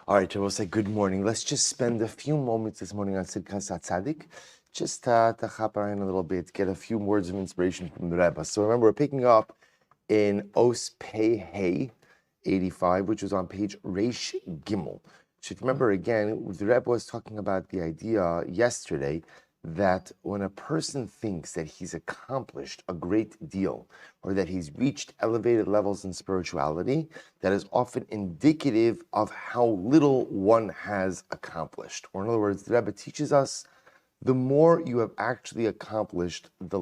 All right, I will say good morning. Let's just spend a few moments this morning on Tzidkas HaTzaddik, just to hop around a little bit, get a few words of inspiration from the Rebbe. So remember, we're picking up in Os Pei Hey 85, which was on page Reish Gimel. So if you remember again, the Rebbe was talking about the idea yesterday that when a person thinks that he's accomplished a great deal or that he's reached elevated levels in spirituality, that is often indicative of how little one has accomplished. Or in other words, the Rebbe teaches us the more you have actually accomplished, the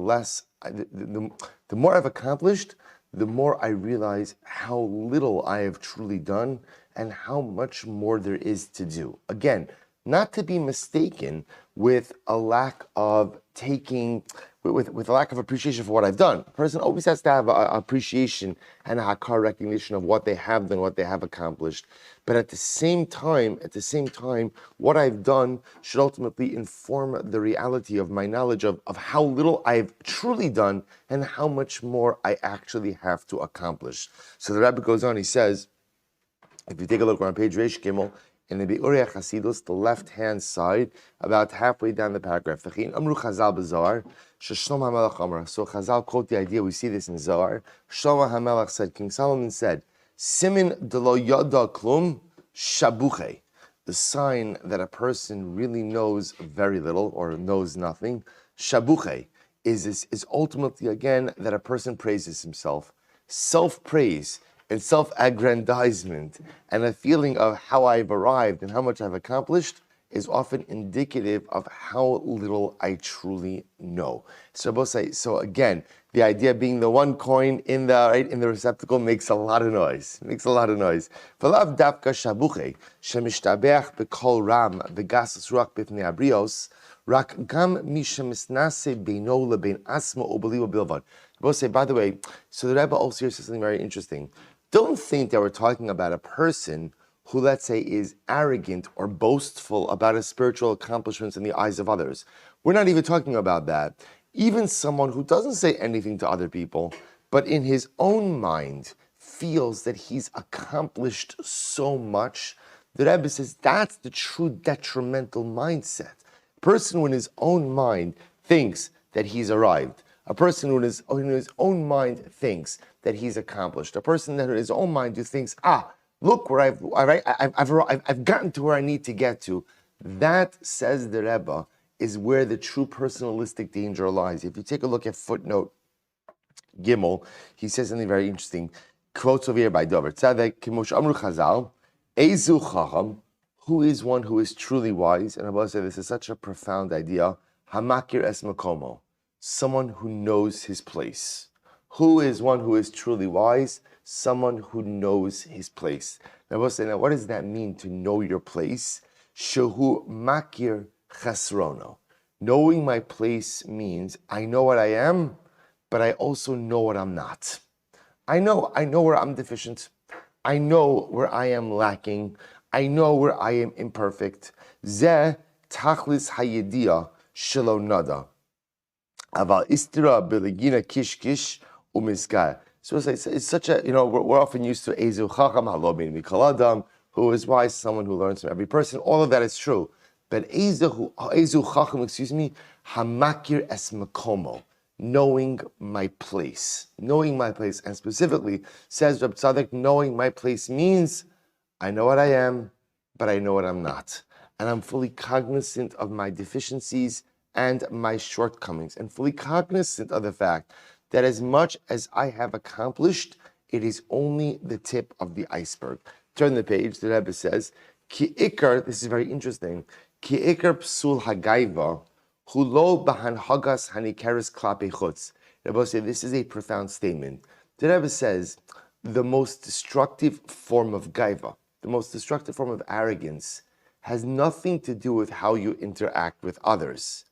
more I've accomplished, the more I realize how little I have truly done and how much more there is to do. Again, not to be mistaken with a lack of with a lack of appreciation for what I've done. A person always has to have an appreciation and a hakar recognition of what they have done, what they have accomplished. But at the same time, what I've done should ultimately inform the reality of my knowledge of how little I've truly done and how much more I actually have to accomplish. So the Rebbe goes on, he says, if you take a look, we're on page Reish Gimel, in the Oriya Tahel, the left-hand side, about halfway down the paragraph. So Chazal quote the idea, we see this in Zohar. Shlomo HaMelech said, King Solomon said, Simin de lo yada klum shabuche. The sign that a person really knows very little or knows nothing, shabuche, is ultimately, again, that a person praises himself. Self-praise and self-aggrandizement and a feeling of how I've arrived and how much I've accomplished is often indicative of how little I truly know. So again, the idea being the one coin in the receptacle makes a lot of noise. V'lav dafka shabuche shemishtabeach b'kol ram v'gasas ruach b'fnei abrios rak gam mi shemisnase beino lebein asma ubeliva bilvad. By the way, so the Rebbe also here says something very interesting. Don't think that we're talking about a person who, let's say, is arrogant or boastful about his spiritual accomplishments in the eyes of others. We're not even talking about that. Even someone who doesn't say anything to other people, but in his own mind feels that he's accomplished so much, the Rebbe says that's the true detrimental mindset. A person who in his own mind thinks that he's arrived, a person who in his own mind thinks that he's accomplished, a person that in his own mind who thinks, look where I've gotten to where I need to get to. That, says the Rebbe, is where the true personalistic danger lies. If you take a look at footnote Gimel, he says something very interesting. Quotes over here by Tzvi Tzaddik, Kimosh Amru Chazal, Ezu Chacham, who is one who is truly wise? And I will say this is such a profound idea. Hamakir es makomo, someone who knows his place. Who is one who is truly wise? Someone who knows his place. Now, we'll say, now what does that mean to know your place? Shehu makir chesrono. Knowing my place means I know what I am, but I also know what I'm not. I know where I'm deficient. I know where I am lacking. I know where I am imperfect. Zeh tachlis hayediya shelo nada. Aval istira belegina kish kish umiskar. So it's such a, we're often used to Ezu Chacham, Halobin Mikol Adam, who is wise, someone who learns from every person. All of that is true. But Ezu Chacham, Hamakir es Makomo, knowing my place. And specifically, says Reb Tzaddik, knowing my place means I know what I am, but I know what I'm not. And I'm fully cognizant of my deficiencies and my shortcomings, and fully cognizant of the fact that as much as I have accomplished, it is only the tip of the iceberg. Turn the page, the Rebbe says, Ki ikar, this is very interesting, Ki ikar psul hagaiva, hu lo b'hanhagas hanikeres klape chutz. The Rebbe says, this is a profound statement. The Rebbe says, the most destructive form of gaiva, the most destructive form of arrogance, has nothing to do with how you interact with others.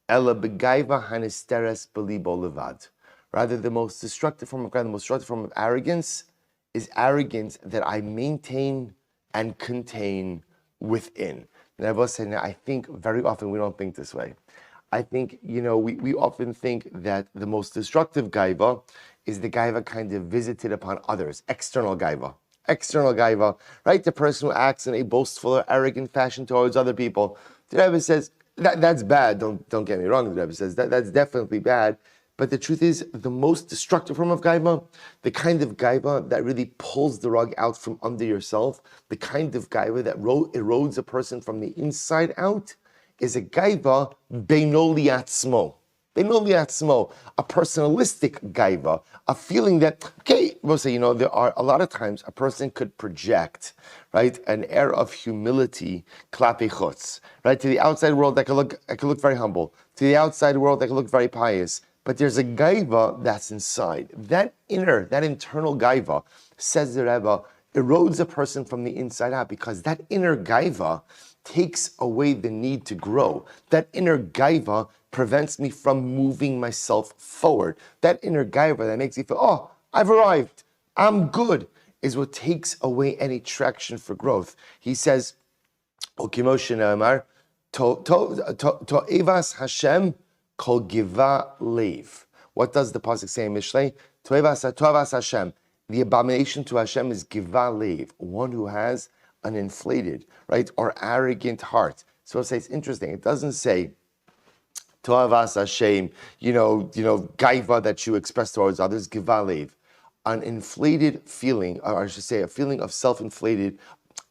Ela begaiva hanisteres belibo levad. Rather, the most destructive form of arrogance is arrogance that I maintain and contain within. And I will say now, I think very often we don't think this way. I think, we often think that the most destructive gaiva is the gaiva kind of visited upon others, external gaiva. external gaiva, right? The person who acts in a boastful or arrogant fashion towards other people. The Rebbe says that's bad. Don't get me wrong. The Rebbe says that's definitely bad. But the truth is, the most destructive form of gaiva, the kind of gaiva that really pulls the rug out from under yourself, the kind of gaiva that erodes a person from the inside out, is a gaiva beino liatzmo. Beino liatzmo, a personalistic gaiva, a feeling that, okay, we'll say, there are a lot of times a person could project, right, an air of humility, klape chutz, right, to the outside world that could look very humble, to the outside world that could look very pious. But there's a gaiva that's inside. That internal gaiva, says the Rebbe, erodes a person from the inside out because that inner gaiva takes away the need to grow. That inner gaiva prevents me from moving myself forward. That inner gaiva that makes me feel, oh, I've arrived, I'm good, is what takes away any traction for growth. He says, Moshe Ne'amar, To'evas Hashem Kol giva leiv. What does the pasuk say in Mishlei? To'evas Hashem. The abomination to Hashem is giva leiv, one who has an inflated, right, or arrogant heart. So it says, it's interesting. It doesn't say To'evas Hashem, gaiva that you express towards others, giva leiv. An inflated feeling, or I should say, a feeling of self-inflated,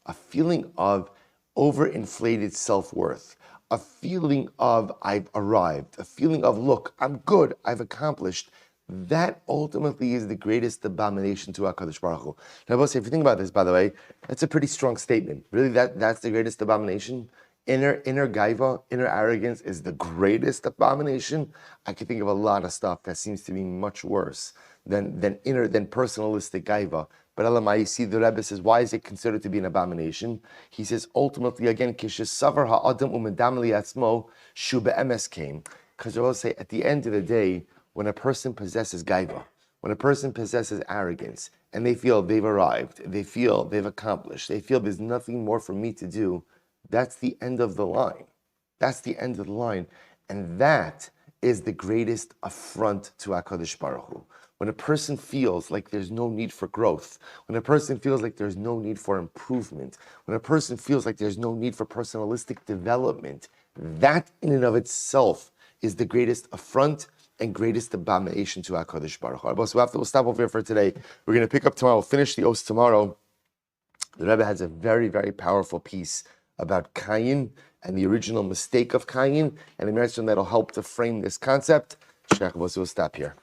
a feeling of overinflated self-worth. A feeling of I've arrived, a feeling of look, I'm good, I've accomplished. That ultimately is the greatest abomination to HaKadosh Baruch Hu. Now, if you think about this, by the way, that's a pretty strong statement. Really, that's the greatest abomination. Inner gaiva, inner arrogance is the greatest abomination. I can think of a lot of stuff that seems to be much worse than personalistic gaiva. But Elamai, you see, the Rebbe says, why is it considered to be an abomination? He says, ultimately, again, kishesavar ha'adam umedam li'atzmo shu be'emes came. Because they will say, at the end of the day, when a person possesses gaiva, when a person possesses arrogance, and they feel they've arrived, they feel they've accomplished, they feel there's nothing more for me to do, that's the end of the line. That's the end of the line. And that is the greatest affront to HaKadosh Baruch Hu. When a person feels like there's no need for growth, when a person feels like there's no need for improvement, when a person feels like there's no need for personalistic development, that in and of itself is the greatest affront and greatest abomination to HaKadosh Baruch Hu. So we'll stop over here for today. We're going to pick up tomorrow. We'll finish the Os tomorrow. The Rebbe has a very, very powerful piece about Cain and the original mistake of Cain, and the Meretz that'll help to frame this concept. We'll stop here.